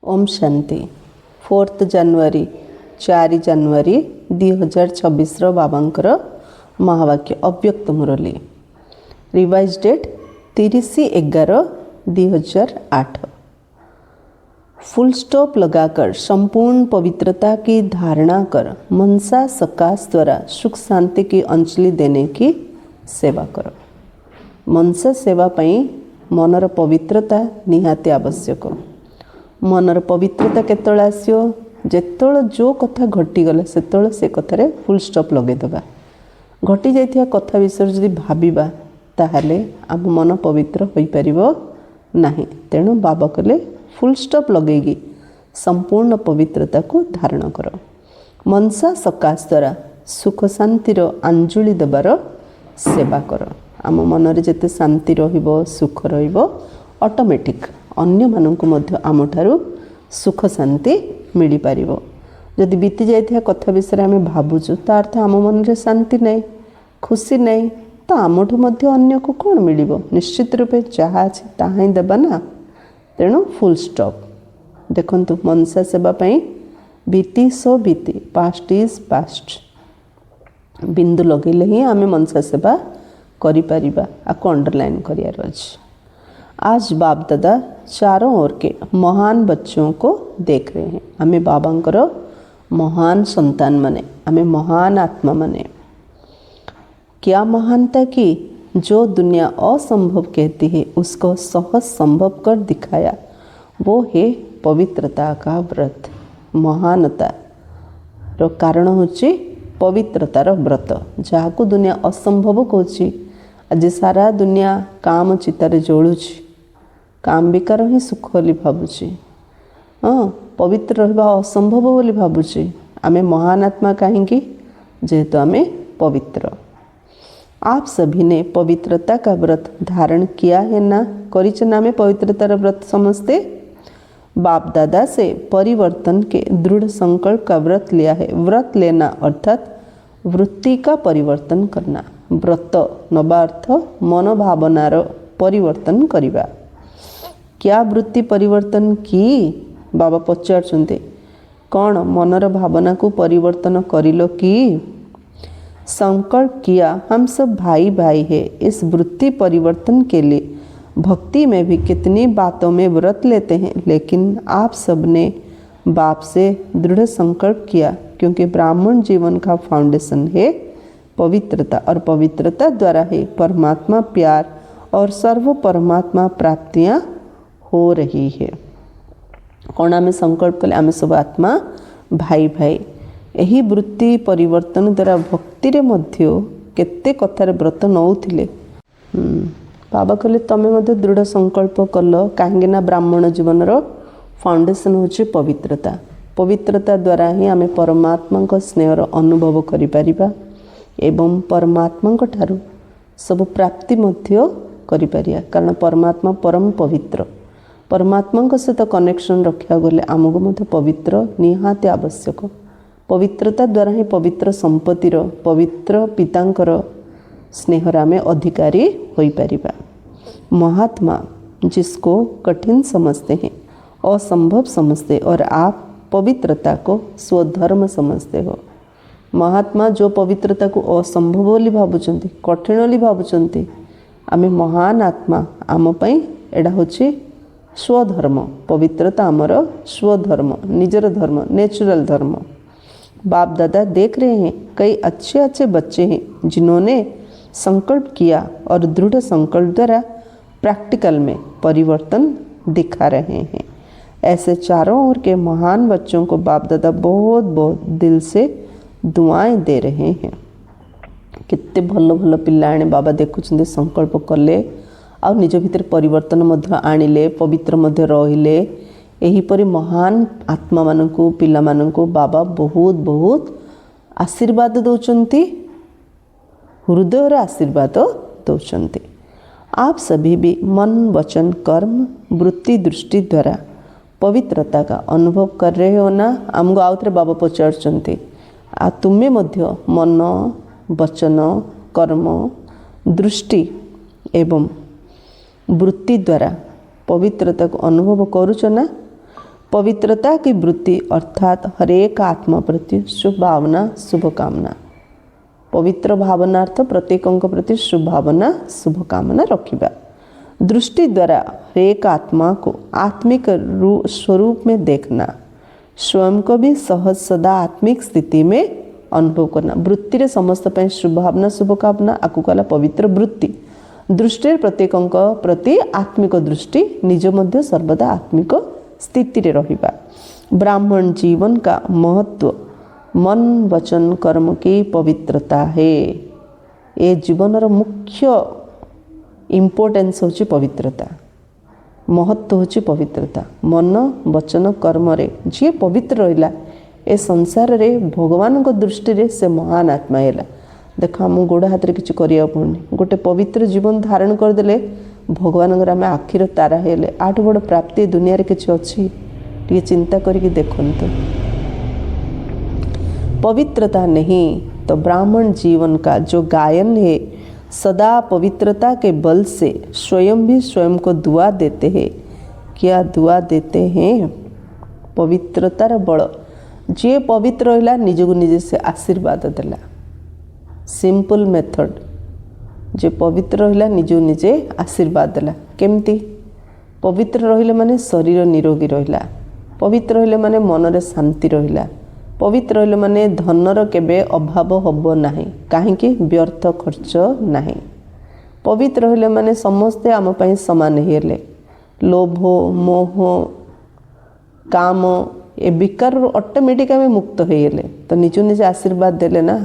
ओम शांति 4 ଜାନୁଆରୀ 4 ଜାନୁଆରୀ 2026 बाबांकर महावाक्य अव्यक्त मुरली revise date 30/11/2008। Full stop लगाकर संपूर्ण पवित्रता की धारणा कर मनसा सकाश द्वारा सुख शांति की अंजलि देने की सेवा करो। मनसा सेवा पाई मनर पवित्रता निहाती आवश्यक। मनर पवित्रता केतल आसियो जेतल जो कथा घटीगला सेतल से कथारे फुल स्टॉप लगेदेबा। घटी जाइथिया कथा विषय जदि भाबिबा ताहले आम मन पवित्र होई परिबो नाही। तेणु बाबा कले फुल स्टॉप लगेगी संपूर्ण पवित्रता को धारण कर। मनसा सकाश द्वारा सुख शांतिर अंजुली देवार सेवा कर। आम मनरे जेते शांति रहिबो सुख रहिबो ऑटोमेटिक अन्य माननकु मध्य आमठारु सुख शांति मिली पारिबो। जदि बीती जाइथिया कथा विषय आमे भाबुछु ता अर्थ आम मनरे शांति नै खुशी नै तो आमठु मध्य अन्य को कोन मिलिबो। निश्चित रूपे जहा अछि ताहा ही देबा ना। तेणु फुल स्टॉप देखंतु मनसा सेवा पई बीती सो बीती पास्ट इज पास्ट बिंदु लगेले ही आमे मनसा सेवा करि परिबा। आको अंडरलाइन करियार अछि। आज बाप दादा चारों ओर के महान बच्चों को देख रहे हैं। हमें बाबांकर महान संतान माने हमें महान आत्मा माने। क्या महानता की जो दुनिया असंभव कहती है उसको सहज संभव कर दिखाया वो है पवित्रता का व्रत। महानता रो कारण होची पवित्रतार व्रत जहाँ को दुनिया असंभव कहूँ। आज सारा दुनिया काम चितारे जोड़ुची काम बेकार ही सुख बोली भावुची। हाँ पवित्र रहिबा असंभव बोली भावुची। आमे महान आत्मा कहीं जेहेतु आमे पवित्र। आप सभी ने पवित्रता का व्रत धारण किया है ना। करिचना में पवित्रतार व्रत समझते। बाप दादा से परिवर्तन के दृढ़ संकल्प का व्रत लिया है। व्रत लेना अर्थात वृत्ति का परिवर्तन करना। व्रत नबा अर्थ मनोभावनार परिवर्तन करिबा। क्या वृत्ति परिवर्तन की बाबा पचारचंते कौन मनर भावना को परिवर्तन करिलो की। संकल्प किया हम सब भाई भाई है। इस वृत्ति परिवर्तन के लिए भक्ति में भी कितनी बातों में व्रत लेते हैं लेकिन आप सब ने बाप से दृढ़ संकल्प किया क्योंकि ब्राह्मण जीवन का फाउंडेशन है पवित्रता और पवित्रता द्वारा है परमात्मा प्यार और सर्व परमात्मा प्राप्तियां हो रही है। कौन आमे संकल्प कले आमे सब आत्मा भाई भाई। यही वृत्ति परिवर्तन द्वारा भक्ति रे मध्य केते कथार व्रत नौथिले। बाबा कहले तमे मध्य दृढ़ संकल्प कल कहीं ना ब्राह्मण जीवन रो फाउंडेशन होची पवित्रता। पवित्रता द्वारा ही आमे परमात्मा को स्नेहर अनुभव करि परिबा एवं परमात्मा को ठारू सब प्राप्ति मध्य करि परिया। कारण परमात्मा परम पवित्र। परमात्मा सहित कनेक्शन रखा गले आमको मध्य पवित्र निहाती आवश्यक। पवित्रता द्वारा ही पवित्र संपत्तिर पवित्र पितांकर स्नेहर आमे अधिकारी होई परिबा। महात्मा जिसको कठिन समझते हैं असंभव समझते और आप पवित्रता को स्वधर्म समझते हो। महात्मा जो पवित्रता को असंभव बोली भावुचंती कठिन बोली भावुचंती आमे महान आत्मा आम पई एडा होची स्वधर्म। पवित्रता आमर स्वधर्म निजर धर्म नेचुरल धर्म। बाप दादा देख रहे हैं कई अच्छे अच्छे बच्चे हैं जिन्होंने संकल्प किया और दृढ़ संकल्प द्वारा प्रैक्टिकल में परिवर्तन दिखा रहे हैं। ऐसे चारों ओर के महान बच्चों को बाप दादा बहुत बहुत दिल से दुआएं दे रहे हैं। कितने भल भल पिला बाबा देखुं संकल्प कले आ निज भितर परिवर्तन मध्य आनिले पवित्र मध्य रहिले। एहीपरि महान आत्मा मानकु पिला मानकु बाबा बहुत बहुत आशीर्वाद दौचंती हृदयर आशीर्वाद दौचंती। आप सभी भी मन वचन कर्म वृत्ति दृष्टि द्वारा पवित्रता का अनुभव कर रहे हो ना। आमको आउ थे बाबा पचारचंती आ तुम्हें मध्य मन वचन कर्म दृष्टि एवं वृत्ति द्वारा पवित्रता को अनुभव करुच ना। पवित्रता की वृत्ति अर्थात हरेक आत्मा प्रति शुभ भावना शुभकामना। पवित्र भावनार्थ प्रत्येकों प्रति शुभ भावना शुभकामना रखिबा। दृष्टि द्वारा हरेक आत्मा को आत्मिक स्वरूप में देखना। स्वयं को भी सहज सदा आत्मिक स्थिति में अनुभव करना। वृत्ति रे समस्त पे शुभ भावना शुभकामना आकु कहला पवित्र वृत्ति। दृष्टि प्रत्येकों प्रति आत्मिक दृष्टि निज मध्य सर्वदा आत्मिक स्थिति रे रहिबा। ब्राह्मण जीवन का महत्व मन वचन कर्म की पवित्रता है। ये जीवन मुख्य इम्पोर्टेंस होची पवित्रता, महत्व होची पवित्रता। मन वचन कर्म रे जी पवित्र रहिला ए संसार रे भगवान को दृष्टि रे से महान आत्मा हैला। देख आम गोड़ हाथ किसी करिया पड़नी, गोटे पवित्र जीवन धारण करदेले भगवान आम आखिर तारा हेले। आठ बड़ प्राप्ति दुनिया रे किछि अछि टिके चिंता करके देखंतु। पवित्रता नहीं तो ब्राह्मण जीवन का जो गायन है सदा पवित्रता के बल से स्वयं भी स्वयं को दुआ देते हैं। क्या दुआ देते हैं? पवित्रतार बल जे पवित्र रहिला निजको निजे से आशीर्वाद देला। सिंपल मेथड, जे पवित्र रहिला निजको निजे आशीर्वाद देला। केमती? पवित्र रहिले माने शरीर निरोगी रहिला, पवित्र रहिले माने मनरे शांति रहिला, पवित्र रहिले माने धनर केबे अभाव हब नाही, काहेकि व्यर्थ खर्च नाही। पवित्र रहिले माने समस्ते आम पई समान हेले। लोभ मोह काम ए विकार ऑटोमेटिक आम मुक्त होइले तो निज निज आशीर्वाद देले ना।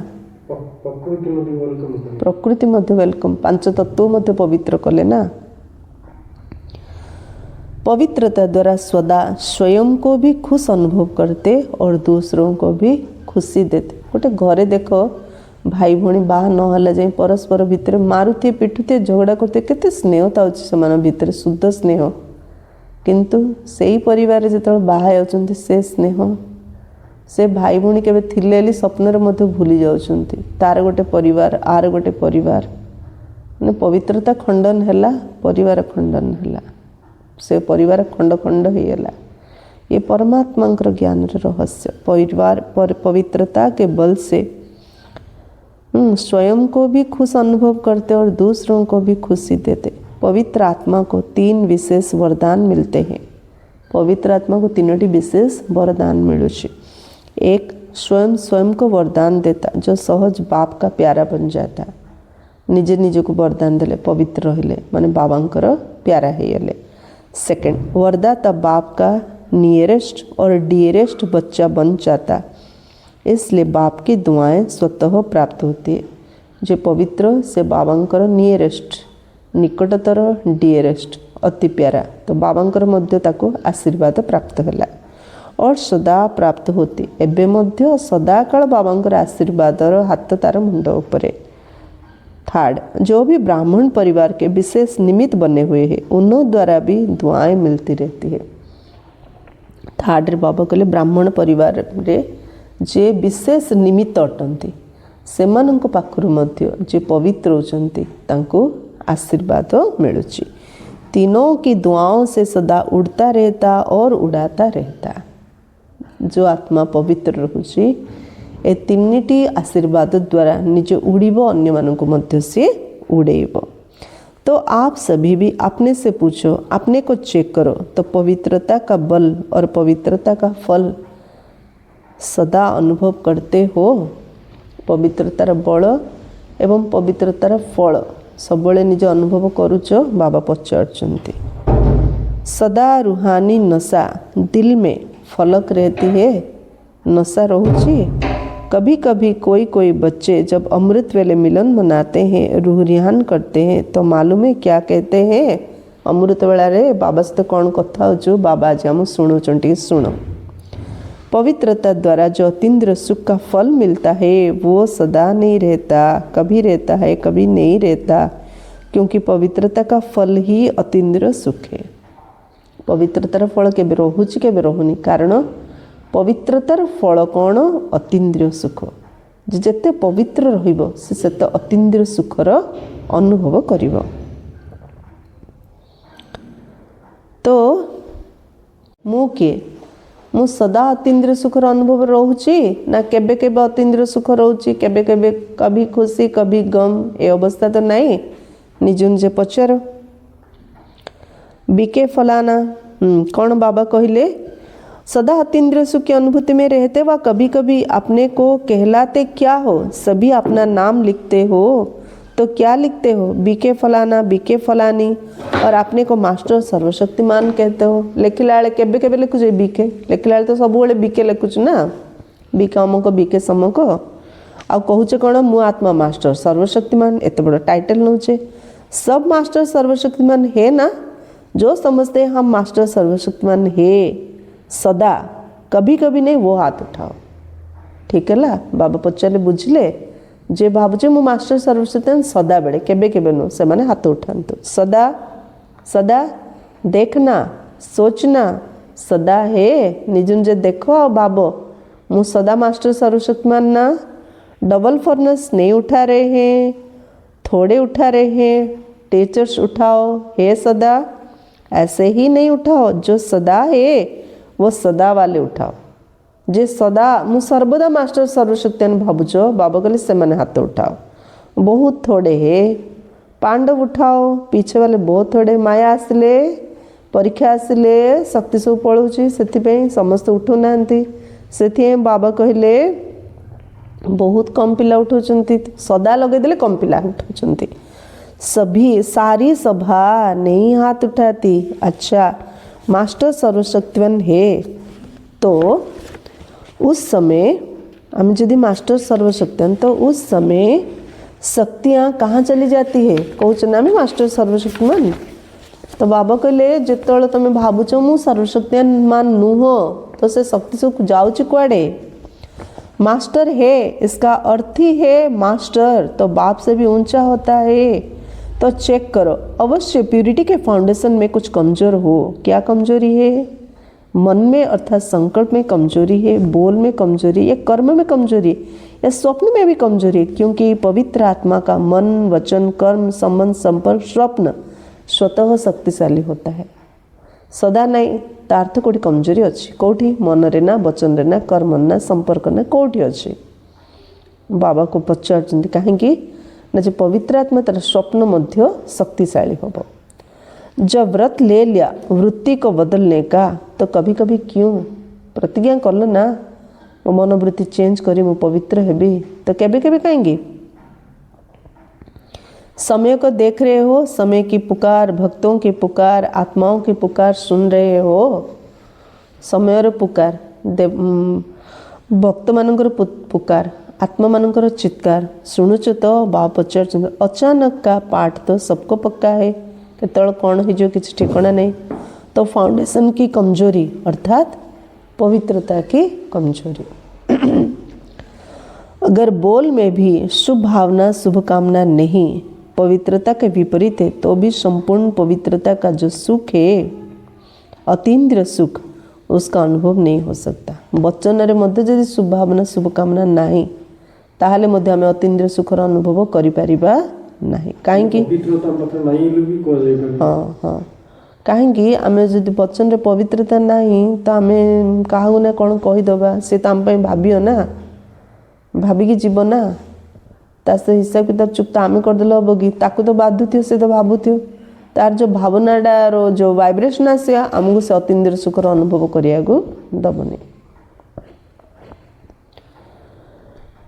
प्रकृति मध्य वेलकम, पांच तत्व मध्य पवित्र कले ना। पवित्रता द्वारा सदा स्वयं को भी खुश अनुभव करते और दूसरों को भी खुशी देते। गोटे घरे देखो भाई भौणी बाहा नहला जाए परस्पर भितर मारुथे पिटुथे झगड़ा करते, केते स्नेह था से भितर शुद्ध स्नेह। किंतु सेही परिवार जो बाहा होचंती से स्नेह से भाई भौणी केबे थिले स्वप्न मध्य भूली जाउछंती। तार गोटे परिवार आर गोटे परिवार माने पवित्रता खंडन हैला, परिवार खंडन हैला, से परिवार खंड खंड होइला। ये परमात्मा ज्ञान रहस्य। परिवार पर पवित्रता के बल से स्वयं को भी खुश अनुभव करते और दूसरों को भी खुशी देते। पवित्र आत्मा को 3 विशेष वरदान मिलते हैं। पवित्र आत्मा को 3टी विशेष वरदान मिलुछि। एक, स्वयं स्वयं को वरदान देता जो सहज बाप का प्यारा बन जाता। निजे निजे को वरदान देले पवित्र रहिले माने बाबांकर प्यारा हेले। सेकंड, वरदाता बाप का नियरेस्ट और डियरेस्ट बच्चा बन जाता, इसलिए बाप की दुआएं स्वतः प्राप्त होती है। जो पवित्र से बाबांकर नियरेस्ट निकटतर, डियरेस्ट अति प्यारा, तो बाबांकर मध्य ताको आशीर्वाद प्राप्त होला और सदा प्राप्त होती। एबे मध्य सदाकाल बाबांकर आशीर्वादर हाथ तार मुंड उपरे। थर्ड, जो भी ब्राह्मण परिवार के विशेष निमित्त बने हुए हैं उन्हों द्वारा भी दुआएं मिलती रहती है। थर्ड रे बाबा कहले ब्राह्मण परिवार रे जे विशेष निमित्त अटंती सेमानंक पाखरु मध्य जे पवित्र होचंती तांको आशीर्वाद मिलुची। तीनों की दुआओं से सदा उड़ता रहता और उड़ाता रहता। जो आत्मा पवित्र रहुची ए 3टी आशीर्वाद द्वारा निज उड़ीबो, अन्य मानक मध्य से उड़ेबो। तो आप सभी भी अपने से पूछो, अपने को चेक करो तो पवित्रता का बल और पवित्रता का फल सदा अनुभव करते हो। पवित्रतार बल एवं पवित्रतार फल सबले निज अनुभव करुच? बाबा पचारचंती। सदा रूहानी नशा दिल में फलक रहती है, नशा रहुची। कभी कभी कोई बच्चे जब अमृत वेले मिलन मनाते हैं, रूह रिहान करते हैं तो मालूम है क्या कहते हैं? अमृत वेला रे बाबा से कौन कथा हो बाबा आज हम शुणु टे शुण। पवित्रता द्वारा जो अतीन्द्रिय सुख का फल मिलता है वो सदा नहीं रहता, कभी रहता है कभी नहीं रहता, क्योंकि पवित्रता का फल ही अतीन्द्रिय सुख है। पवित्रतार फल केबे रहुची केबे रहुनी, कारण पवित्रतार फल कौन? अतीन्द्रिय सुख। जेते पवित्र रहिबो से सेते अतीन्द्रिय सुखर अनुभव करिबो। तो मु किए मु सदा अतीन्द्रिय सुखर अनुभव रोची ना केबे केबे अतीन्द्रिय सुख रोची केबे केबे कभी खुशी कभी गम ए अवस्था तो नहीं निज निजे पचार। बीके फलाना कौन बाबा कहले सदा अतीन्द्रिय सुख की अनुभूति में रहते व कभी कभी अपने को कहलाते क्या हो, सभी अपना नाम लिखते हो तो क्या लिखते हो, बीके फलाना बीके फलानी, और अपने को मास्टर सर्वशक्तिमान कहते हो। लिखला बेले केबे केबे लिखुछ बीके, लिखला बेले तो सब बेले बीके लिखुछ ना, बीके अमुक बीके समक आ कहूचे कौन मु आत्मा मास्टर सर्वशक्तिमान, एत बड़ टाइटल नौचे। सब मास्टर सर्वशक्तिमान है ना, जो समझते हैं हम मास्टर सर्वशक्तिमान है सदा, कभी कभी नहीं, वो हाथ उठाओ। ठीक है ला बाबा पचारे बुझले जे भावुचे मु मास्टर सर्वशक्तिमान सदा बेले केबे केबे नो से माने हाथ उठांतु। सदा सदा देखना सोचना सदा है निज निजे देखो और भावो मु सदा मास्टर सर्वशक्तिमान ना। डबल फर्नेस नहीं उठा रहे हैं, थोड़े उठा रहे हैं, टीचर्स उठाओ है सदा, ऐसे ही नहीं उठाओ, जो सदा है वो सदा वाले उठाओ। जे सदा मु सर्वदा मास्टर सर्वशक्तिमान भावुच बाबा कहले से मैंने हाथ उठाओ। बहुत थोड़े है पांडव उठाओ, पीछे वाले बहुत थोड़े, माया आसिले परीक्षा आसिले शक्ति सब पड़ुची से समस्त उठू नांती, से बाबा कहले बहुत कम पिला उठौचंती, सदा लगेदेले कम पिला उठौचंती। सभी सारी सभा नहीं हाथ उठाती। अच्छा मास्टर सर्वशक्तिमान है तो उस समय हम यदि मास्टर सर्वशक्तिमान तो उस समय शक्तियाँ कहाँ चली जाती है, कौच ना मैं मास्टर सर्वशक्तिमान। तो बाबा कहले जिते तुम भावुच मु सर्वशक्तिमान नुह तो से शक्ति सब जाऊँच कुआड़े, मास्टर है इसका अर्थ ही है मास्टर तो बाप से भी ऊंचा होता है। तो चेक करो अवश्य प्यूरिटी के फाउंडेशन में कुछ कमजोर हो। क्या कमजोरी है, मन में अर्थात संकल्प में कमजोरी है, बोल में कमजोरी, या कर्म में कमजोरी, या स्वप्न में भी कमजोरी, क्योंकि पवित्र आत्मा का मन वचन कर्म संबंध संपर्क स्वप्न स्वतः शक्तिशाली होता है। सदा नहीं तार तो कोटी कमजोरी अच्छी, कौटी मन रे ना वचन रे ना कर्म ना संपर्क ना कौटी अच्छी। बाबा को पचार कहीं ना जो पवित्र आत्मा तार स्वप्न मध्य शक्तिशाली होबो। जब व्रत ले लिया वृत्ति को बदलने का तो कभी कभी क्यों प्रतिज्ञा कर लो ना मो मनोवृत्ति चेंज करी मु पवित्र हेबी, तो केबे केबे कहेंगे समय को देख रहे हो, समय की पुकार भक्तों की पुकार आत्माओं की पुकार सुन रहे हो, समय पुकार भक्त मानकर पुकार आत्मा मानकर चित्कार शुणुच तो बाप पचार अचानक का पाठ तो सबको पक्का है, केतल कौन हो जो किसी ठिकाना नहीं। तो फाउंडेशन की कमजोरी अर्थात पवित्रता की कमजोरी। अगर बोल में भी शुभ भावना शुभ कामना नहीं, पवित्रता के विपरीत है, तो भी संपूर्ण पवित्रता का जो सुख है अतीन्द्रिय सुख उसका अनुभव नहीं हो सकता। वचन रे मध्य यदि शुभ भावना शुभ कामना नहीं ताहले मध्य आम अतीन्द्रिय सुखर अनुभव करिपारिबा नहीं। कहीं हाँ हाँ कहीं आम जदि वचन रे पवित्रता नहीं तो आम क्या ना कौन कहीदबा सी तो आम भावियो ना, भाविकी जीव ना, तासे हिसाब किताब चुप्ता आम करदेल हम कि ताकू तो बाधुथ्यो से तो भावुथ्यो, तार जो भावनाटार जो वाइब्रेशन आसिया आमको से अतीन्द्रिय सुखर अनुभव करिया दबनी।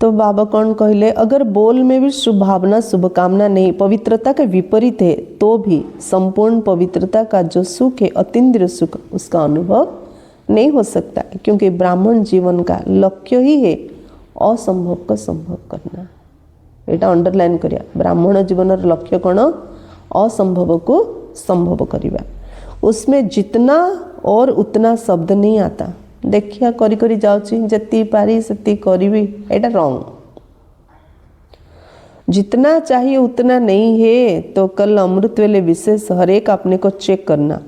तो बाबा कौन कहले अगर बोल में भी शुभ भावना शुभ कामना नहीं, पवित्रता के विपरीत है, तो भी संपूर्ण पवित्रता का जो सुख है अतीन्द्रिय सुख उसका अनुभव नहीं हो सकता, क्योंकि ब्राह्मण जीवन का लक्ष्य ही है असंभव को संभव करना। एटा अंडरलाइन करिया, ब्राह्मण जीवन लक्ष्य कौन असंभव को संभव करिबा। उसमें जितना और उतना शब्द नहीं आता, देखिया करी करी जाउची जति पारी सती करीबी, एटा रॉन्ग। जितना चाहिए उतना नहीं है तो कल अमृत वेले विशेष हर एक अपने को चेक करना,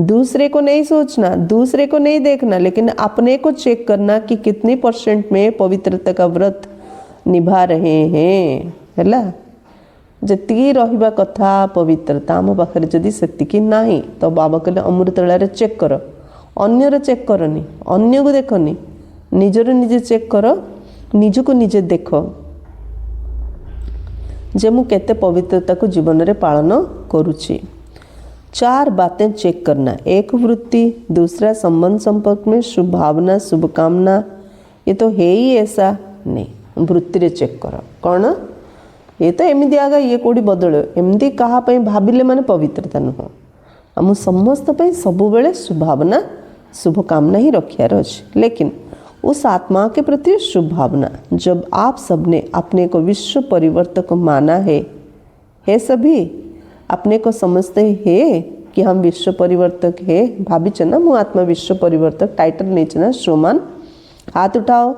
दूसरे को नहीं सोचना, दूसरे को नहीं देखना, लेकिन अपने को चेक करना कि कितनी % में पवित्रता का व्रत निभा रहे हैं हैला। जति रहिबा कथा पवित्रता आम पाखे जदि सेतिकी नहीं तो बाबा कहले अमृतलारे चेक कर, अन्यर चेक करनी, अन्य को देखनी, निजर निजे चेक कर, निज को निजे देख जे मु केते पवित्रता को जीवन रे पालन करुछि। 4 बातें चेक करना, एक वृत्ति, दूसरा संबंध संपर्क में शुभ भावना शुभ कामना, ये तो है ही ऐसा नहीं, वृत्ति रे चेक कर कौन ये तो एमती आगा ये कोड़ी बदल एमती कहा भाविले माने पवित्रता नुह। आम समस्त सब बेले शुभ भावना शुभ कामना ही रखियार अच्छे, लेकिन उस आत्मा के प्रति शुभ भावना जब आप सबने अपने को विश्व परिवर्तक माना है सभी अपने को समझते हैं कि हम विश्व परिवर्तक है, भाभी ना मु आत्मा विश्व परिवर्तक टाइटल नहीं ना श्रोमान, हाथ उठाओ,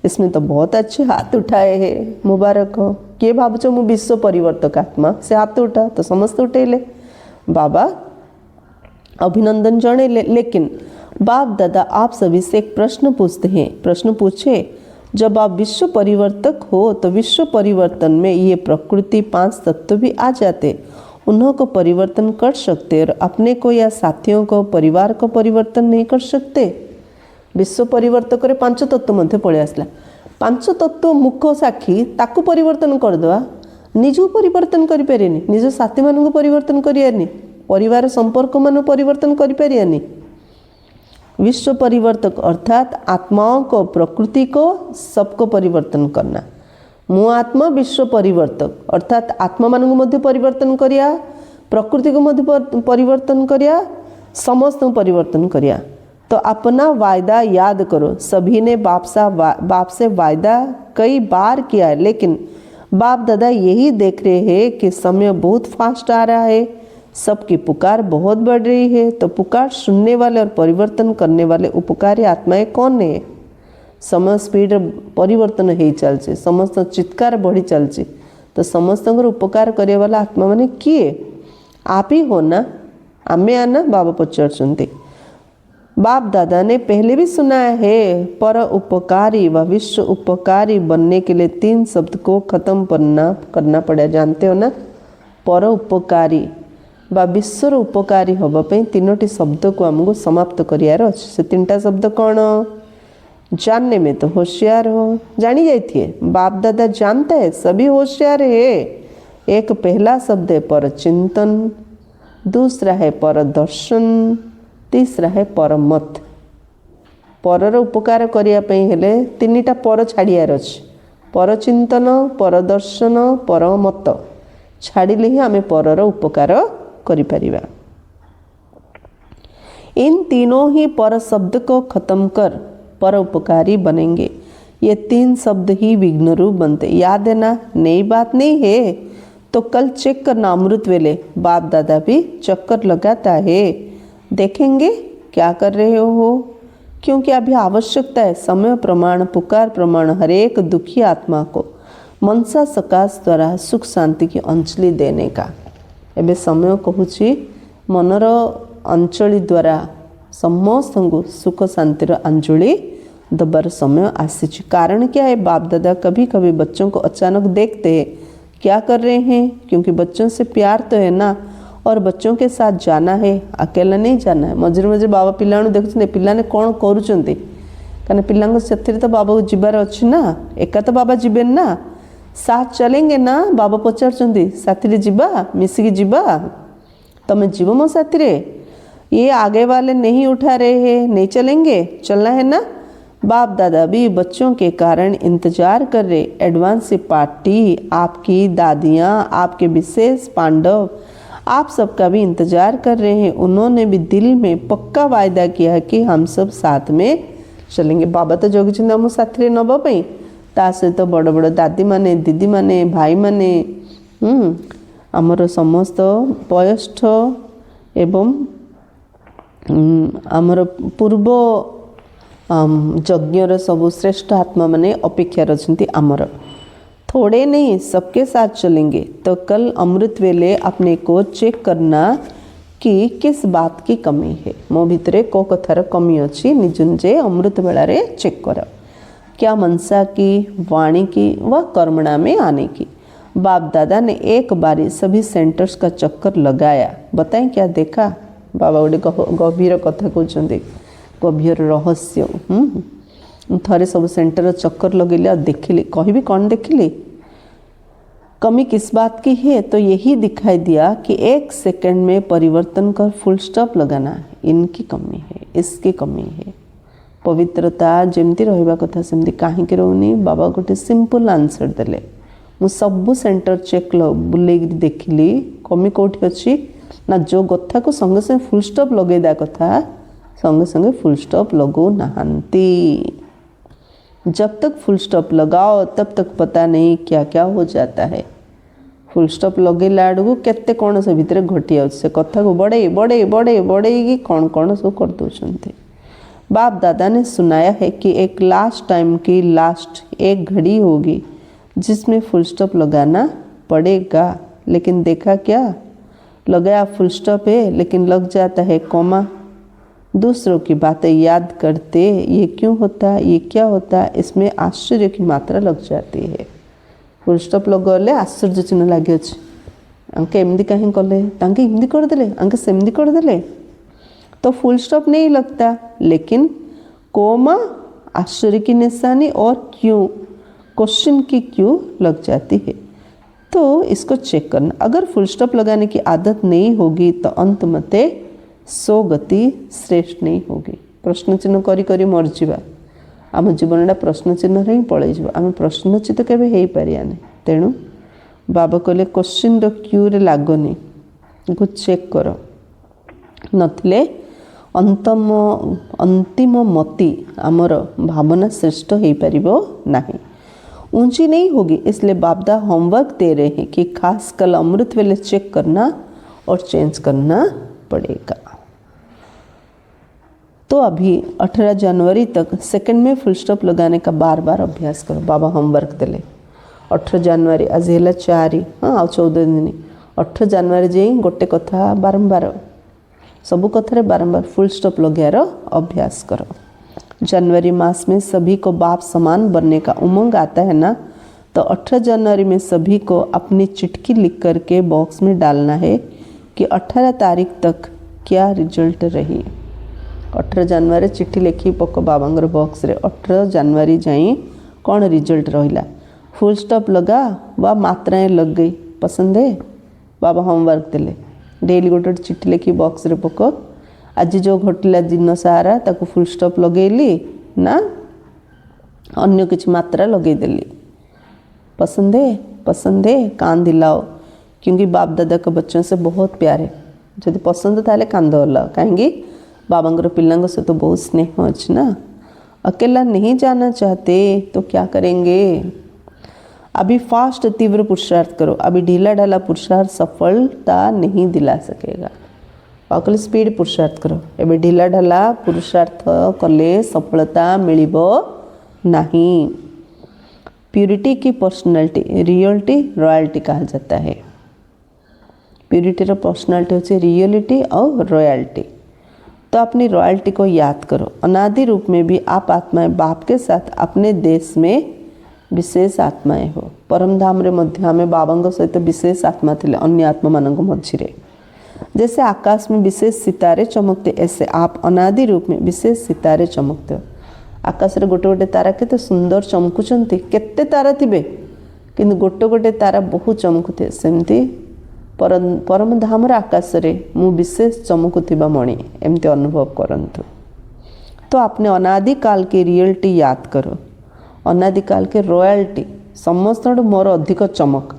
इसमें तो बहुत अच्छे हाथ उठाए हैं, मुबारक हो। किए भावुच मु विश्व परिवर्तक आत्मा से हाथ उठा तो समस्त उठेले, बाबा अभिनंदन जणेले। लेकिन बाप दादा आप सभी से एक प्रश्न पूछते हैं, प्रश्न पूछे जब आप विश्व परिवर्तक हो तो विश्व परिवर्तन में ये प्रकृति 5 तत्व भी आ जाते, उन्हों को परिवर्तन कर सकते और अपने को या साथियों को परिवार को परिवर्तन नहीं कर सकते। विश्व परिवर्तक रे 5 तत्व मध्य पड़े आसला, 5 तत्व मुख साक्षी ताकू परिवर्तन करदे, निजू परिवर्तन करें, निज साथी मान परिवर्तन करें, परिवार संपर्क मान परिवर्तन करें। विश्व परिवर्तक अर्थात आत्माओं को प्रकृति को सबको परिवर्तन करना। मु आत्मा विश्व परिवर्तक अर्थात आत्मा मान मध्य परिवर्तन करिया, प्रकृति को मध्य परिवर्तन करिया, समस्त परिवर्तन करिया। तो अपना वायदा याद करो, सभी ने बाप से वायदा कई बार किया है, लेकिन बाप दादा यही देख रहे हैं कि समय बहुत फास्ट आ रहा है, सबकी पुकार बहुत बढ़ रही है, तो पुकार सुनने वाले और परिवर्तन करने वाले उपकारी आत्माएं कौन है? समय स्पीड परिवर्तन हो चलছে, समस्त चित्कार बढ़ी चलছে, तो समस्त उपकार करे वाला आत्मा माने किए? आप ही हो ना, आमे आना बाबा पचारचंती। बाप दादा ने पहले भी सुना है, पर उपकारी व विश्व उपकारी बनने के लिए 3 शब्द को खत्म करना पड़ा, जानते हो ना? पर उपकारी बा विश्वर उपकारी होगा 3टी शब्द को हमको समाप्त करियार अच्छे। से 3टा शब्द कौन? जानने में तो होशियार हो, जानी जाती बाप दादा जानता है, सभी होशियार है। एक पहला शब्द है पर चिंतन, दूसरा है पर दर्शन, तीसरा है पर मत। परर उपकार करने हेले 3टा पर छाड़ियार अच्छे, पर चिंतन, पर दर्शन, पर मत छाड़िले ही आमे परर उपकार करिपरिबा। इन तीनों ही पर शब्द को खत्म कर पर उपकारी बनेंगे। ये 3 शब्द ही विघ्न रूप बनते, याद है ना? नई बात नहीं है, तो कल चेक करना अमृत वेले, बाप दादा भी चक्कर लगाता है, देखेंगे क्या कर रहे हो, क्योंकि अभी आवश्यकता है समय प्रमाण पुकार प्रमाण हरेक दुखी आत्मा को मनसा सकाश द्वारा सुख शांति की अंजलि देने का। एबे समय कहूँ मनर अंचली द्वारा समस्त सुख शांतिर अंजलि दबार समय आसी। कारण क्या है? बाप दादा कभी कभी बच्चों को अचानक देखते हैं, क्या कर रहे हैं, क्योंकि बच्चों से प्यार तो है ना, और बच्चों के साथ जाना है, अकेला नहीं जाना है। मझे मझे बाबा पिला देखुं पिलाने कौन करुँच, कहीं पिला से तो बाबा को जीवार अच्छी ना, एका तो बाबा जीवे ना, साथ चलेंगे ना? बाबा पचार साथी जीवा, मिसिकी जीवा, तमें जीव मो साथी रे, ये आगे वाले नहीं उठा रहे हैं, नहीं चलेंगे, चलना है ना? बाप दादा भी बच्चों के कारण इंतजार कर रहे। एडवांस पार्टी, आपकी दादियाँ, आपके विशेष पांडव, आप सबका भी इंतजार कर रहे हैं। उन्होंने भी दिल में पक्का वायदा किया कि हम सब साथ में चलेंगे। बाबा तो जगुचंद आम साथी नबा पई, ता सहित बड़ बड़ दादी माने, दीदी माने, भाई माने, आमर समस्त वयस्ठ एवं आमर पूर्व यज्ञर सब श्रेष्ठ आत्मा माने अपेक्षा रचंती आमर। थोड़े नहीं, सबके साथ चलेंगे। तो कल अमृत वेले अपने को चेक करना कि किस बात की कमी है, मो भितरे को कथार कमी अच्छी, निज निजे अमृत बेला रे चेक कर। क्या मनसा की, वाणी की व कर्मणा में आने की। बाप दादा ने एक बारी सभी सेंटर्स का चक्कर लगाया, बताएं क्या देखा? बाबा गोटे गभीर कथा कहते, गभीर रहस्य। थरे सब सेंटर चक्कर लगेली और देखिली, कहबी कौन देखिली, कमी किस बात की है, तो यही दिखाई दिया कि 1 सेकंड में परिवर्तन कर फुल स्टॉप लगाना इनकी कमी है, इसकी कमी है। पवित्रता जमती रहिबा कथा सेमती काहे रहउनी, बाबा गोटे सिंपल आंसर देले। मु सबु सेंटर चेक बुले देखिली, कमी कौटी अच्छी ना, जो कथा को संगे संगे फुल स्टॉप लगेदा कथा संगे संगे फुल स्टॉप लगो नहांती। जब तक फुल स्टॉप लगाओ तब तक पता नहीं क्या क्या हो जाता है। फुल स्टॉप लगेला आड़ू केते कौन से भितर घटी आ, से कथा को बड़े बड़े बड़े बड़े कौन कौन सब कर दौरान। बाप दादा ने सुनाया है कि एक लास्ट टाइम की लास्ट एक घड़ी होगी जिसमें फुल स्टॉप लगाना पड़ेगा। लेकिन देखा क्या, लगाया फुल स्टॉप है लेकिन लग जाता है कॉमा। दूसरों की बातें याद करते ये क्यों होता, ये क्या होता, इसमें आश्चर्य की मात्रा लग जाती है। फुल स्टॉप लगले आश्चर्य चिन्ह लगे, आंके एमती कहीं कले, तांके एमती करदे, आंके सेमती करदे, तो फुल स्टॉप नहीं लगता। लेकिन कोमा आश्चर्य की निशानी और क्यों, क्वेश्चन की क्यों लग जाती है। तो इसको चेक करना। अगर फुल स्टॉप लगाने की आदत नहीं होगी तो अंत मते सो गति श्रेष्ठ नहीं होगी। प्रश्न चिन्ह करी करी मरजिबा, आम जीवनटा प्रश्न चिन्ह ही पड़े आम प्रश्नचित केवे हो पारियानी। तेणु बाबा कहले क्वेश्चन क्यू रे लागनी को चेक कर, नथिले अंतिम मति आमर भावना श्रेष्ठ हो पारिबो नहीं, ऊंची नहीं होगी। इसलिए बाबदा होमवर्क दे रहे हैं कि खास कल अमृत वेले चेक करना और चेंज करना पड़ेगा। तो अभी 18 जनवरी तक सेकंड में फुल स्टॉप लगाने का बार बार अभ्यास करो। बाबा होमवर्क देले 18 जनवरी, आज है 4, हाँ आ 14 दिन, 18 जनवरी जाए गोटे कथा बारंबार सबू कथार बारंबार फुल स्टॉप लगार अभ्यास करो। जनवरी मास में सभी को बाप समान बनने का उमंग आता है ना, तो 18 जनवरी में सभी को अपनी चिट्ठी लिख करके बॉक्स में डालना है कि 18 तारीख तक क्या रिजल्ट रही। 18 जनवरी चिट्ठी लिखी पक बाबांगर बॉक्स रे, 18 जनवरी जाई कौन रिजल्ट रहिला, फुल स्टॉप लगा व मात्राएं लग गई, पसंद है। बाबा होमवर्क देले डेली गोटे चिट्ठी लिखी बॉक्स रे पक, आज जो घटला दिन सारा ताकू फुल स्टॉप लगेली ना अन्य किसी मात्रा लगेदेली, पसंद है, पसंद है, कान दिलाओ, क्योंकि बाप दादा के बच्चों से बहुत प्यार है। जब पसंद ताले कांद हल्ला, कहीं बाबांगर पिल्लांग से तो बहुत स्नेह अच्छे ना। अकेला नहीं जाना चाहते तो क्या करेंगे, अभी फास्ट तीव्र पुरुषार्थ करो, अभी ढीला ढाला पुरुषार्थ सफलता नहीं दिला सकेगा। पाकल स्पीड पुरुषार्थ करो, एबे ढीला ढाला पुरुषार्थ कले सफलता मिलिबो नहीं। प्यूरिटी की पर्सनालिटी रियलिटी रॉयल्टी कहा जाता है। प्यूरिटी रो पर्सनालिटी होची रियलिटी और रॉयल्टी। तो अपनी रॉयल्टी को याद करो। अनादि रूप में भी आप आत्माएं बाप के साथ अपने देश में विशेष आत्माएं हो। परमधाम रे मध्य में बाबांग सहित विशेष आत्मा थिले अन्य आत्मा मानक मझिरे। जैसे आकाश में विशेष सितारे चमकते, ऐसे आप अनादि रूप में विशेष सितारे चमकते हो। आकाश रे गोटे गोटे तारा केते सुंदर चमकुचंती, केते तारा थिबे किंतु गोटे गोटे तारा बहुत चमकुते, सेमती परम धाम आकाश रे मु विशेष चमकुथिबा मणि एमती अनुभव करंतु। तो आपने अनादि काल की रियलिटी याद करो, अनादि काल के रॉयल्टी समस्त मोर अधिक चमक,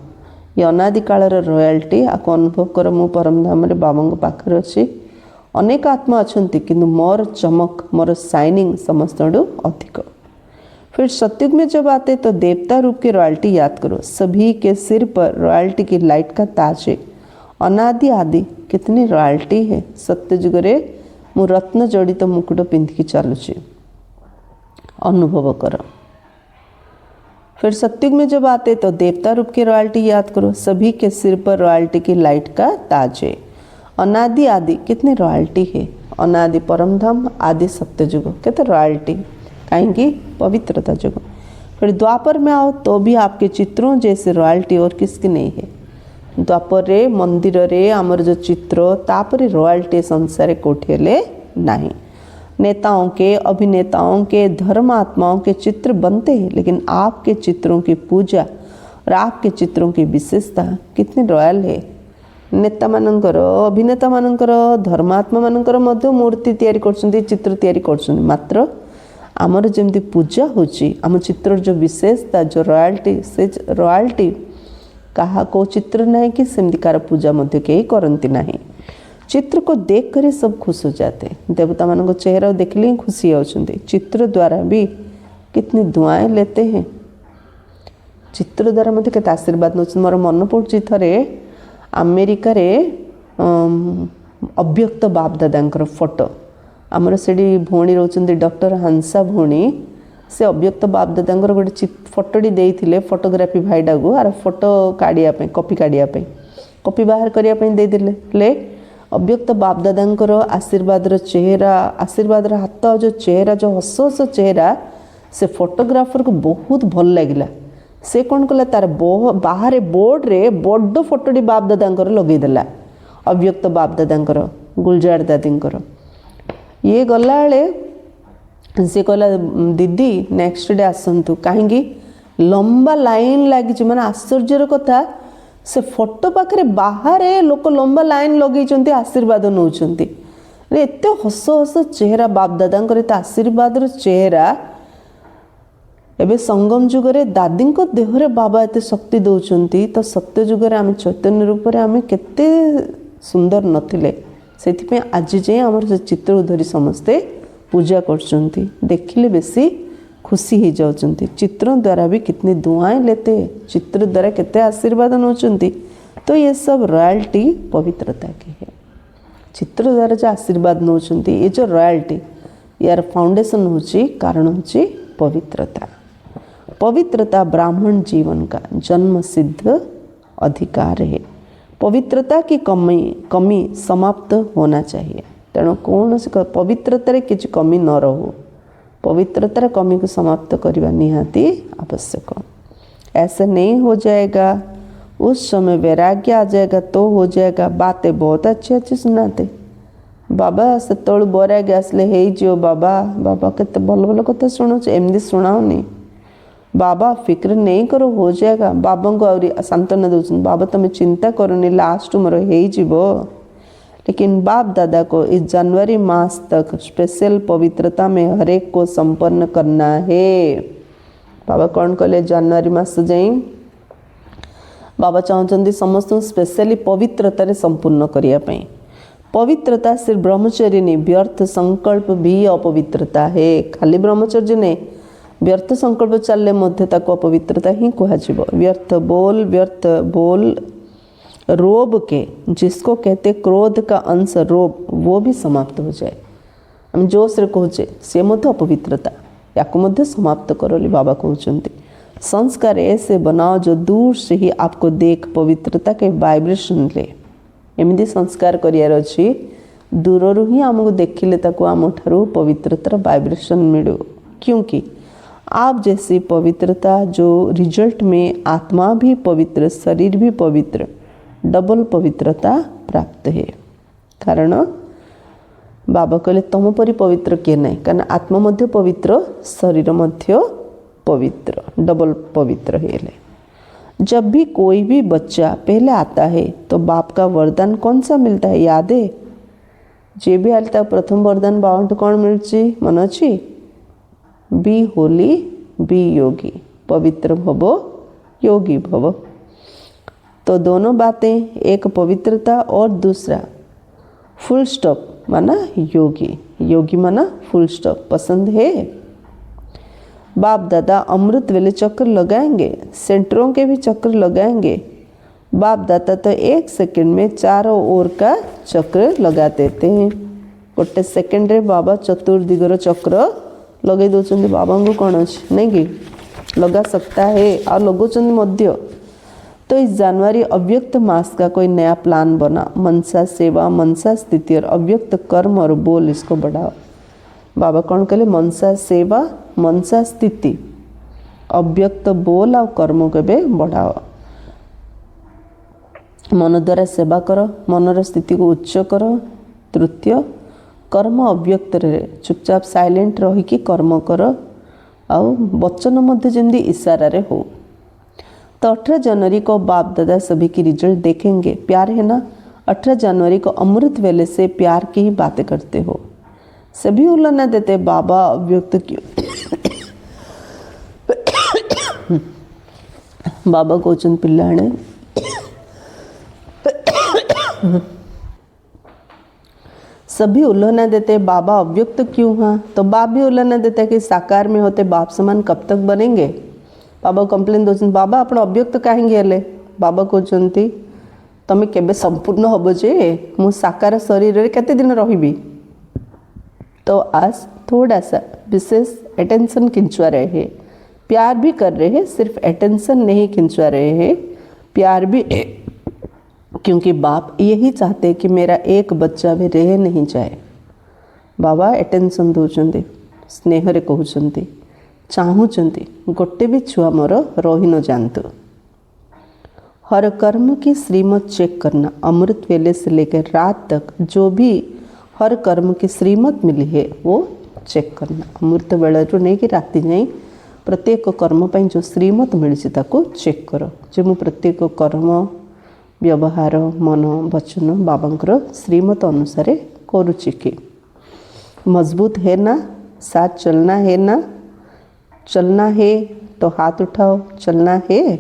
ये अनादि काल रॉयल्टी आपको अनुभव करो। मु परम धाम रे बाबा पाखरे अच्छी, अनेक आत्मा अछंती किंतु मोर चमक मोर शाइनिंग समस्त अधिक। फिर सतयुग में जब आते तो देवता रूप की रॉयल्टी याद करो। सभी के सिर पर रॉयल्टी की लाइट का ताज है। अनादि आदि कितनी रॉयल्टी है। सत्ययुग रे मु रत्न जड़ित मुकुट पिंधिकी चलुची, अनुभव करो। फिर सतयुग में जब आते तो देवता रूप की रॉयल्टी याद करो। सभी के सिर पर रॉयल्टी की लाइट का ताज है। अनादि आदि कितनी रॉयल्टी है। अनादि परमधाम, आदि सत्ययुग, कितने रॉयल्टी, कहेंगी पवित्रता जुग। फिर द्वापर में आओ तो भी आपके चित्रों जैसे रॉयल्टी और किसकी नहीं है। द्वापर रे मंदिर रे आमर जो चित्र तापर रॉयल्टी संसार कोठेले नहीं। नेताओं के, अभिनेताओं के, धर्मात्माओं के चित्र बनते हैं, लेकिन आपके चित्रों की पूजा और आपके चित्रों की विशेषता कितनी रॉयल है। नेता मानकर, अभिनेता मानकर, धर्मात्मा मानकर मध्य मूर्ति तैयारी करछन्ती, चित्र तैयारी करछन्ती, मात्र आमर जमती पूजा होची, आम चित्र जो विशेषता, जो रॉयल्टी, से रॉयल्टी कहा को चित्र नहीं कि सेमतिकार पूजा मध्य कहीं करती नहीं। चित्र को देख कर सब खुश हो जाते, देवता मान चेहरा देखले ही खुशी होती। चित्र द्वारा भी कितनी दुआएं लेते हैं, चित्र द्वारा मत के आशीर्वाद नौ। मोर मन पड़ुची थरे अमेरिका रे अव्यक्त बाप दादा फोटो, आमर से भौणी रोचंती डॉक्टर हंसा भौणी, से अव्यक्त बाप दादा गोटे फोटोटी देते फोटोग्राफी भाईटा को आर फोटो काढ़ापी, कॉपी काढ़ापी, कॉपी बाहर करने अव्यक्त बाप दादा आशीर्वाद चेहरा, आशीर्वाद हाथ जो चेहरा, जो हस हस चेहरा, से फोटोग्राफर को बहुत भल लगे। से कौन कला तार बाहर बोर्ड रे बड़ फोटोटी बाप दादा लगेदेला, अव्यक्त बाप दादा गुलजार दादी। ये गला सी कहला दीदी नेक्स्ट डे आसतु, कहीं लंबा लाइन लगी, मैंने आश्चर्यर कथा से फोटो पाखे बाहर लोक लंबा लाइन लगे आशीर्वाद नौ। एत हस हस चेहरा बाप दादा आशीर्वाद चेहरा। एबे संगम जुगरे दादी देहरे बाबा एत शक्ति दौरान, तो सत्य जुगरे आम चैतन्य रूप में आम केते सुंदर नथिले, से आज जाए आम से चित्र धरी समस्ते पूजा करछन्ती, देखिले बेसी खुशी हो जाउछन्ती। चित्रों द्वारा भी कितनी दुआएं लेते, चित्र द्वारा कितने आशीर्वाद नौचन्ती। तो ये सब रॉयल्टी पवित्रता की है। चित्र द्वारा जो आशीर्वाद नौचन्ती, ये जो रॉयल्टी, यार फाउंडेशन होची, कारण होची पवित्रता। पवित्रता ब्राह्मण जीवन का जन्म सिद्ध अधिकार है। पवित्रता की कमी समाप्त होना चाहिए। तेणु कौन से पवित्रतार किसी कमी न रहो, पवित्रतार कमी को समाप्त करना निहाती आवश्यक। ऐसा नहीं हो जाएगा, उस समय वैराग्य आ जाएगा तो हो जाएगा। बातें बहुत अच्छी अच्छी सुनाते, बाबा से वैराग्य आसले हो बाबा, बाबा केते भल भल कथा शुणु, एमती शुणाओनी, बाबा फिक्र नहीं करो हो जाएगा। बाबा को आउरी सांत्वना दौरान, बाबा तुम्हें चिंता करोनी, लास्ट मोर हो। लेकिन बाप दादा को इस जनवरी मास तक स्पेशल पवित्रता में हर एक को संपन्न करना है। बाबा कौन कहले जनवरी मास जाई बाबा चाहते समस्त स्पेशली पवित्रता संपूर्ण करने। पवित्रता सिर्फ ब्रह्मचर्य नहीं, व्यर्थ संकल्प भी अपवित्रता है। खाली ब्रह्मचर्य नहीं, व्यर्थ संकल्प चलने मध्य ताको अपवित्रता ही कह। व्यर्थ बोल रोब के, जिसको कहते क्रोध का अंश रोब, वो भी समाप्त हो जाए। हम जोश रे कहचे से मध्य अपवित्रता, याको मध्य समाप्त करोली बाबा कहते। संस्कार ऐसे बनाओ जो दूर से ही आपको देख पवित्रता के वाइब्रेशन ले। एमती संस्कार करियार अछि, दूर ही आमको देखिले ताको आम ठारू पवित्रतार वाइब्रेशन मिलू। क्योंकि आप जैसी पवित्रता जो रिजल्ट में आत्मा भी पवित्र, शरीर भी पवित्र, डबल पवित्रता प्राप्त है। कारण बाबा कहले तुम परी पवित्र किए नहीं, कारण आत्मा मध्य पवित्र, शरीर मध्य पवित्र, डबल पवित्र है। जब भी कोई भी बच्चा पहले आता है तो बाप का वरदान कौन सा मिलता है याद है? जे भी आता प्रथम वरदान बाबा कौन मिलची मन अच्छी? बी होली, बी योगी, पवित्र भवो, योगी भवो। तो दोनों बातें, एक पवित्रता और दूसरा फुल स्टॉप माना योगी, योगी माना फुल स्टॉप। पसंद है? बाप दादा अमृत वेले चक्र लगाएंगे, सेंटरों के भी चक्र लगाएंगे। बाप दादा तो एक सेकंड में चारों ओर का चक्र लगा देते हैं। गोटे सेकंड रे बाबा चतुर्दिगर चक्र लगे दौरान। बाबा को कौन अच्छे नहीं कि लगा सकता है और लगोचंद मध्य। तो इस जनवरी अव्यक्त मास का कोई नया प्लान बना, मनसा सेवा, मनसा स्थिति और अव्यक्त कर्म और बोल, इसको बढ़ाओ। बाबा कौन कहले? मनसा सेवा, मनसा स्थिति, अव्यक्त बोल और कर्म को भी बढ़ाओ। मन द्वारा सेवा करो, मनर स्थिति को उच्च करो। तृतीय कर्म अव्यक्त रहे, चुपचाप साइलेंट रही कर्म कर, आउ वचन मध्य जमी इशारा रे हो। तो 18 जनवरी को बाप दादा सभी की रिजल्ट देखेंगे। प्यार है ना, 18 जनवरी को अमृत वेले से प्यार की ही बातें करते हो। सभी उल्लना देते बाबा अव्यक्त क्यों बाबा कहते पिलाने सभी उल्लना देते बाबा अव्यक्त क्यों। हाँ, तो बाप भी उल्लना देते कि साकार में होते बाप समान कब तक बनेंगे। बाबा कंप्लेन दौरान बाबा आप अव्यक्त कहीं हेले। बाबा कहते तमें केबे संपूर्ण हम जे मु साकार शरीर रे केते दिन रही। तो आज थोड़ा सा विशेष अटेंशन खिंचवा रहे हैं, प्यार भी कर रहे हैं, सिर्फ अटेंशन नहीं खिंचवा रहे हैं, प्यार भी, क्योंकि बाप यही चाहते कि मेरा एक बच्चा भी रह नहीं जाए। बाबा अटेंशन दौरान स्नेह रे कहते चाहूँगी गोटे भी छुआ मोर रही न जातु। हर कर्म की श्रीमत चेक करना, अमृत वेले से लेकर रात तक जो भी हर कर्म की श्रीमत मिली है वो चेक करना। अमृत बेलू नहीं कि राति जाए प्रत्येक कर्म पर जो श्रीमत मिली ताको चेक कर, जे मु प्रत्येक कर्म व्यवहार मन वचन बाबांकर श्रीमत अनुसार करुच्ची कि मजबूत है ना, साथ चलना है ना, चलना है तो हाथ उठाओ, चलना है।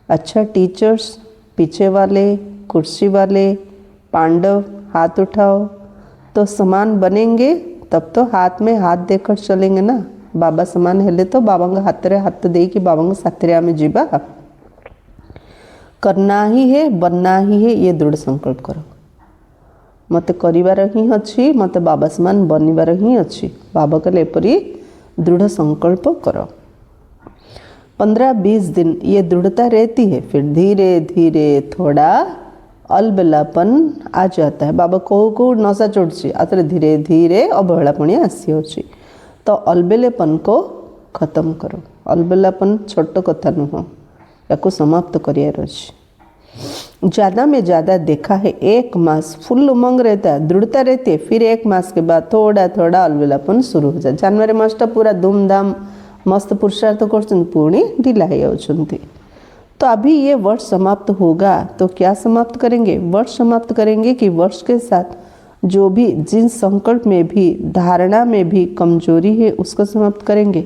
अच्छा टीचर्स, पीछे वाले, कुर्सी वाले, पांडव हाथ उठाओ तो समान बनेंगे, तब तो हाथ में हाथ देकर चलेंगे ना। बाबा समान हेले तो बाबा हाथ रे हाथ दे कि बाबा साथ रे आमे जीवा। करना ही है, बनना ही है, ये दृढ़ संकल्प करो। मत करिवार ही अच्छी, मत बाबा समान बनिवार ही अच्छी। बाबा कहले एपरी दृढ़ संकल्प करो। 15-20 दिन ये दृढ़ता रहती है, फिर धीरे धीरे थोड़ा अलबेलापन आ जाता है। बाबा को नशा चढ़ी आते धीरे धीरे अवहेलापणी आसी, तो अलबेलेपन को खत्म करो। अलबेलापन छोट कथा नुह, या समाप्त करियार अछि। ज़्यादा में ज़्यादा देखा है 1 मास फुल उमंग रहता है, दृढ़ता रहती है, फिर 1 मास के बाद थोड़ा थोड़ा अलबेलापन शुरू हो जाए। जनवरी मासटा पूरा धूमधाम मस्त पुरुषार्थ कर पुणी ढिला हो। तो अभी ये वर्ष समाप्त होगा तो क्या समाप्त करेंगे? वर्ष समाप्त करेंगे कि वर्ष के साथ जो भी जिन संकल्प में भी धारणा में भी कमजोरी है उसको समाप्त करेंगे।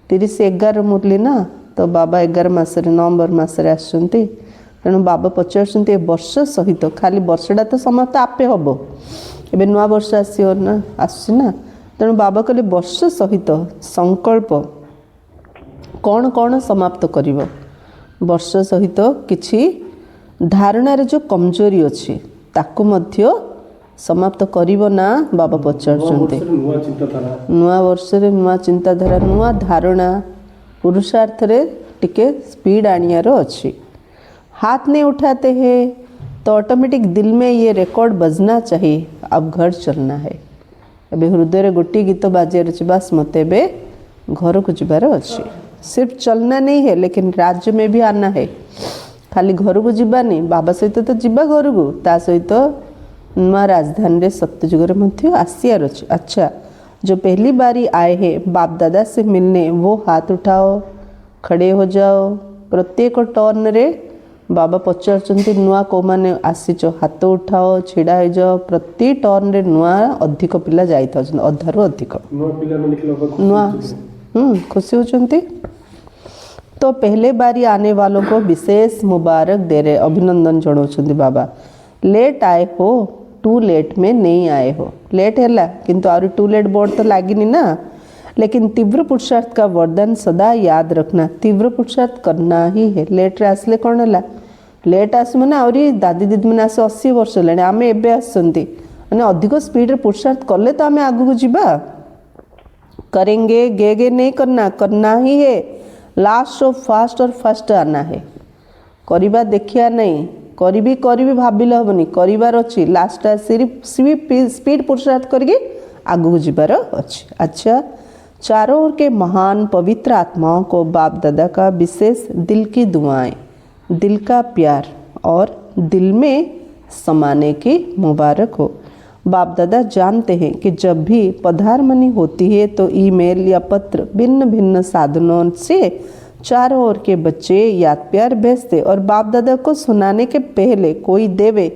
30 से 11 मुरली ना, तो बाबा 11 मासरे नवंबर मासरे आसुंती, तेणु बाबा पचार वर्ष सहित खाली वर्षटा तो समाप्त आपे हम, एवं नुआ वर्ष आसना, तेणु बाबा कहले वर्ष सहित संकल्प कौन कौन समाप्त करिवो। वर्ष सहित किछि धारणार जो कमजोरी अच्छी ताकू मध्य समाप्त करिवो ना। बाबा पचारुचंते नुआ वर्ष रे नुआ चिंताधारा नुआ धारणा पुरुषार्थ रे टिके स्पीड आनियार अच्छी। हाथ नहीं उठाते हैं तो ऑटोमेटिक दिल में ये रिकॉर्ड बजना चाहिए, अब घर चलना है। अबे हृदय गोटी गीत बाजार अच्छे, बस मत घर को जीवार अच्छी। सिर्फ चलना नहीं है लेकिन राज्य में भी आना है, खाली घर को जीवा नहीं, बाबा सहित तो जीवा घर को, ता सहित नुआ राजधानी रे सत्यजुग मध्य आसियार अच्छे। अच्छा, जो पहली बारी आए हैं बाप दादा से मिलने वो हाथ उठाओ, खड़े हो जाओ। प्रत्येक टर्न रे बाबा पचारुचंती नुआ को माने आसीच हाथ उठाओ, छिड़ा हो जाओ। प्रति टर्न रे नुआ अधिक पिला जाई था, अधारु अधिक नुआ खुशी होचंती। तो पहले बारी आने वालों को विशेष मुबारक दे रहे, अभिनंदन जनाउछंती बाबा। लेट आए हो, टू लेट में नहीं आए हो। लेट है किंतु आउरी टू लेट बोर्ड तो लागिनी ना, लेकिन तीव्र पुरुषार्थ का वरदान सदा याद रखना, तीव्र पुरुषार्थ करना ही है। लेट रे आसले कौन है, लेट आस मैंने आउरी दादी दीदी मैंने आस 80 वर्ष है, आम एवं आसती मैंने अधिक स्पीड रे पुरुषार्थ कले तो आम आगू जीवा। करेंगे गे गे नहीं करना, करना ही है। लास्ट और फास्ट आना है, करिबा देखिया नहीं, करी भाविले हेनी, करिबार अच्छी। लास्ट सिर्फ स्पीड पुरुषार्थ करके आगू जीवार अच्छी। अच्छा, चारों ओर के महान पवित्र आत्माओं को बाप दादा का विशेष दिल की दुआएं, दिल का प्यार और दिल में समाने की मुबारक हो। बाप दादा जानते हैं कि जब भी पधारमनी होती है तो ईमेल या पत्र भिन्न भिन्न साधनों से चारों ओर के बच्चे याद प्यार भेजते और बाप दादा को सुनाने के पहले कोई देवे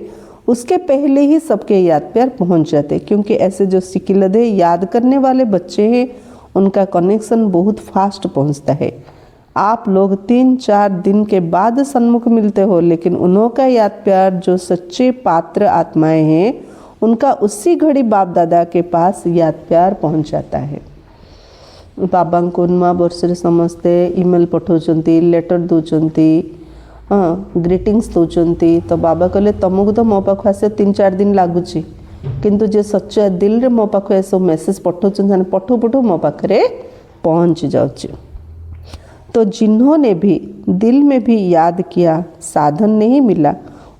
उसके पहले ही सबके याद प्यार पहुंच जाते, क्योंकि ऐसे जो सिकिलधे याद करने वाले बच्चे हैं उनका कनेक्शन बहुत फास्ट पहुंचता है। आप लोग 3-4 दिन के बाद सन्मुख मिलते हो, लेकिन उन्होंका याद प्यार जो सच्चे पात्र आत्माएं हैं उनका उसी घड़ी बाप दादा के पास याद प्यार पहुंच जाता है। बाबा को नुआ वर्षरे समस्ते ईमेल पठाउछंती, लेटर दौरान, हाँ ग्रीटिंग्स दौरान, तो बाबा कहले तुमको तो मो पाख आस 3-4 दिन लगुच, किंतु जे सच्चा दिल रे मो पाख ए सब मेसेज पठाउछन पठू पठू मो पाखरे पहुंच जाउछ। तो जिन्होंने भी दिल में भी याद किया, साधन नहीं मिला,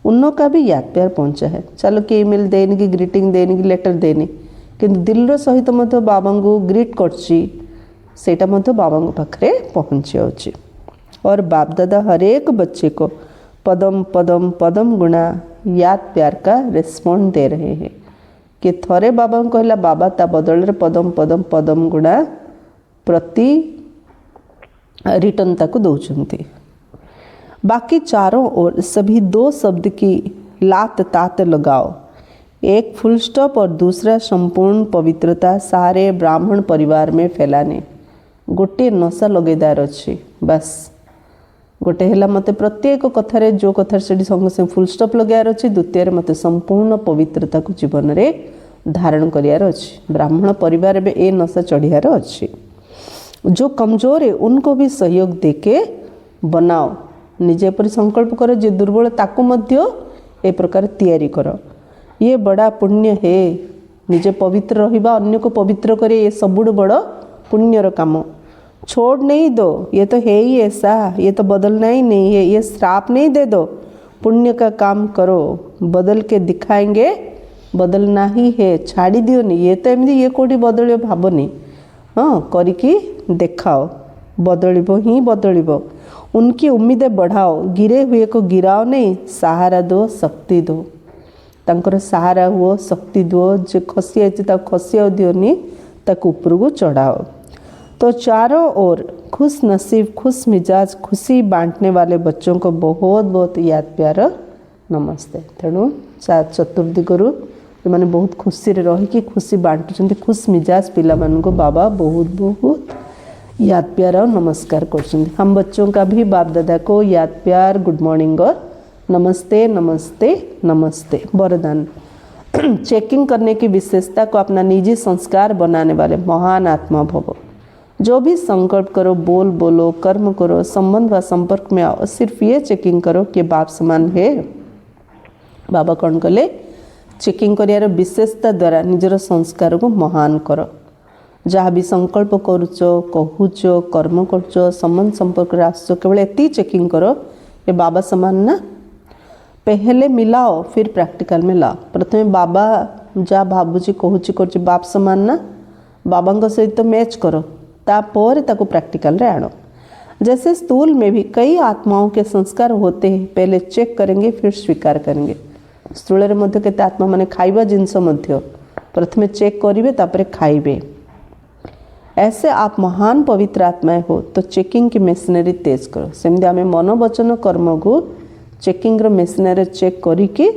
उन्हों का भी याद प्यार पहुंचा है। चलो कि ईमेल देनी कि ग्रीटिंग देनी कि लेटर देनी, किंतु दिल सहित मध्य बाबा को ग्रीट करछि सेटा मध्य बाबा पाखरे पहुँच जाउछि। और बाप दादा हर एक बच्चे को पदम पदम पदम गुणा याद प्यार का रिस्पॉन्ड दे रहे हैं कि थरे बाबा कहला बाबा ता बदल रे पदम पदम पदम गुणा प्रति रिटर्न तक दौरान। बाकी चारों ओर सभी 2 शब्द की लात तात लगाओ, एक फुल स्टॉप और दूसरा संपूर्ण पवित्रता सारे ब्राह्मण परिवार में फैलाने। गोटे नशा लगेदार अच्छी, बस गोटे है मत प्रत्येक कथार जो कथार से संगे संगे फुल स्टॉप लगार अच्छी, द्वितीय मत संपूर्ण पवित्रता को जीवन में धारण करार अच्छी। ब्राह्मण परिवार में ए नशा चढ़ियार अच्छी। जो कमजोर है उनको भी सहयोग देके बनाओ, निजे पर संकल्प करो, जे दुर्बल ताकू मध्य ए प्रकार तैयारी करो। ये बड़ा पुण्य है, निजे पवित्र रहिबा, अन्य को पवित्र करे, ये सबुठ बड़ पुण्यर काम। छोड़ नहीं दो, ये तो है ही ऐसा, ये तो बदलना ही नहीं है, ये श्राप नहीं दे दो, पुण्य का काम करो, बदल के दिखाएंगे, बदलना ही है, छाड़ी दियो नहीं, ये तो एमती ये कोटी बदल भावनी, हाँ करिकी देखाओ, बदलिबो ही बदलिबो। उनकी उम्मीदें बढ़ाओ, गिरे हुए को गिराओ नहीं, सहारा दो, शक्ति दो, तांकर सहारा हुओ, शक्ति दो, जो खसी आई खसिया दियोनी ताक ऊपर को चढ़ाओ। तो चारों ओर खुश नसीब, खुश मिजाज, खुशी बांटने वाले बच्चों को बहुत बहुत याद प्यार नमस्ते। तेणु चतुर्थी गुरु मैंने बहुत खुशी रही खुशी बांटुंट, खुश मिजाज पिला को बाबा बहुत बहुत याद प्यार और नमस्कार कर। हम बच्चों का भी बाप दादा को याद प्यार, गुड मॉर्निंग और नमस्ते नमस्ते नमस्ते। वरदान चेकिंग करने की विशेषता को अपना निजी संस्कार बनाने वाले महान आत्मा भवो। जो भी संकल्प करो, बोल बोलो, कर्म करो, संबंध व संपर्क में आओ, सिर्फ ये चेकिंग करो कि बाप समान है। बाबा कौन कले चेकिंग कर विशेषता द्वारा निजर संस्कार को महान कर। जहाँ भी संकल्प करुच, कहूच, कर्म करुच, संबंध संपर्क आसो, केवल एति चेकिंग करो ये बाबा समान ना। पहले मिलाओ फिर प्रैक्टिकल में लाओ। प्रथमे बाबा जहाँ भावुची कहूची कर बाप समान ना, बाबा सहित मैच करो, तापर ताको प्रैक्टिकल रे आनो। जैसे स्थूल में भी कई आत्माओं के संस्कार होते हैं, पहले चेक करेंगे फिर स्वीकार करेंगे। स्थूल रे मध्य केते आत्मा माने खाइबा जिनस मध्य प्रथमे चेक करिवे तापरे खाइबे। ऐसे आप महान पवित्र आत्माएं हो तो चेकिंग की मशीनरी तेज करो। सेमती आम मन वचन कर्म को चेकिंग मशीनरी चेक करिके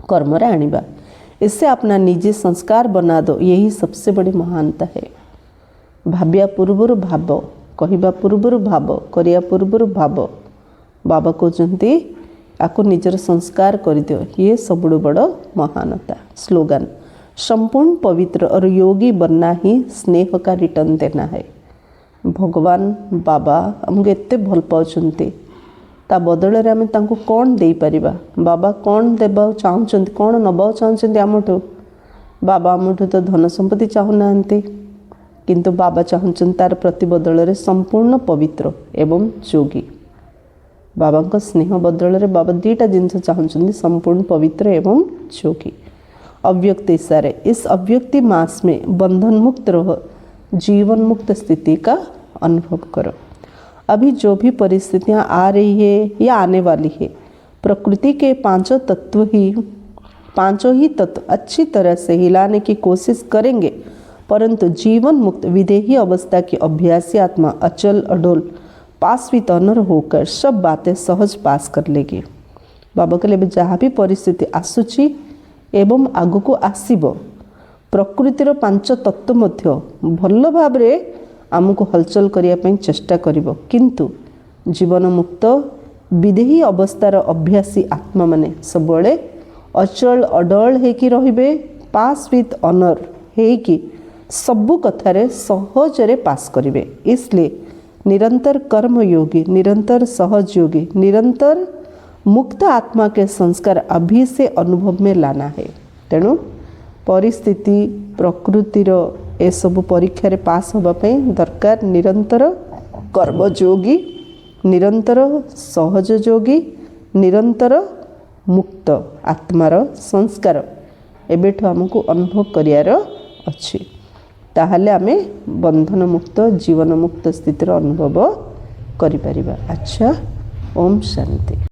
कर्म रे आनिबा। इससे अपना निजी संस्कार बना दो, यही सबसे बड़ी महानता है। भाबिया पूर्वर भाव, कहवा पूर्वर भाव, करिया पूर्वर भाव। बाबा कहते आपको निजर संस्कार कर दियो, ये सबुठ बड़ महानता। स्लोगन संपूर्ण पवित्र और योगी बनना ही स्नेह का रिटर्न देना है। भगवान बाबा हमको एते भल पाउछंती, ता बदल रे आमे तांको कोन देई परिबा? बाबा कोन देबा चाहुचंती, कोन नबा चाहुचंती आमठो? बाबा आमठो तो धन संपत्ति चाहू नांती, किंतु बाबा चाहुचंती तार प्रति बदल रे संपूर्ण पवित्र एवं योगी। बाबा का स्नेह बदल रे बाबा दीटा जिनस चाहुचंती, संपूर्ण पवित्र एवं योगी। अव्यक्त इशारे इस अव्यक्ति मास में बंधन मुक्त रहो, जीवन मुक्त स्थिति का अनुभव करो। अभी जो भी परिस्थितियां आ रही है या आने वाली है, प्रकृति के पांचों तत्व ही पांचों ही तत्व अच्छी तरह से हिलाने की कोशिश करेंगे, परंतु जीवन मुक्त विदेही अवस्था की अभ्यासी आत्मा अचल अडोल पास विथ ऑनर होकर सब बातें सहज पास कर लेगी। बाबा कहले जहाँ भी परिस्थिति आसुची एवं आगको आसीबो प्रकृतिर पांच तत्व मध्य भल भाव आमको हलचल करने चेष्टा करिबो, किंतु जीवन मुक्त विदेही अवस्थार अभ्यासी आत्मा माने सबले अचल अडल हेकि रहिबे, पास विथ ऑनर हेकि सबु कथारे सहजरे पास करिबे। इसलिए निरंतर कर्मयोगी, निरंतर सहज योगी, निरंतर मुक्त आत्मा के संस्कार अभी से अनुभव में लाना है। तेणु परिस्थिति प्रकृतिर ए सब परीक्षा रे पास होबा पई दरकार निरंतर कर्मयोगी, निरंतर सहज योगी, निरंतर मुक्त आत्मार संस्कार एबेठु आमको अनुभव करियार अछि। ताहले आमे बंधन मुक्त जीवन मुक्त स्थितिर अनुभव करि परिबा। अच्छा, ओम शांति।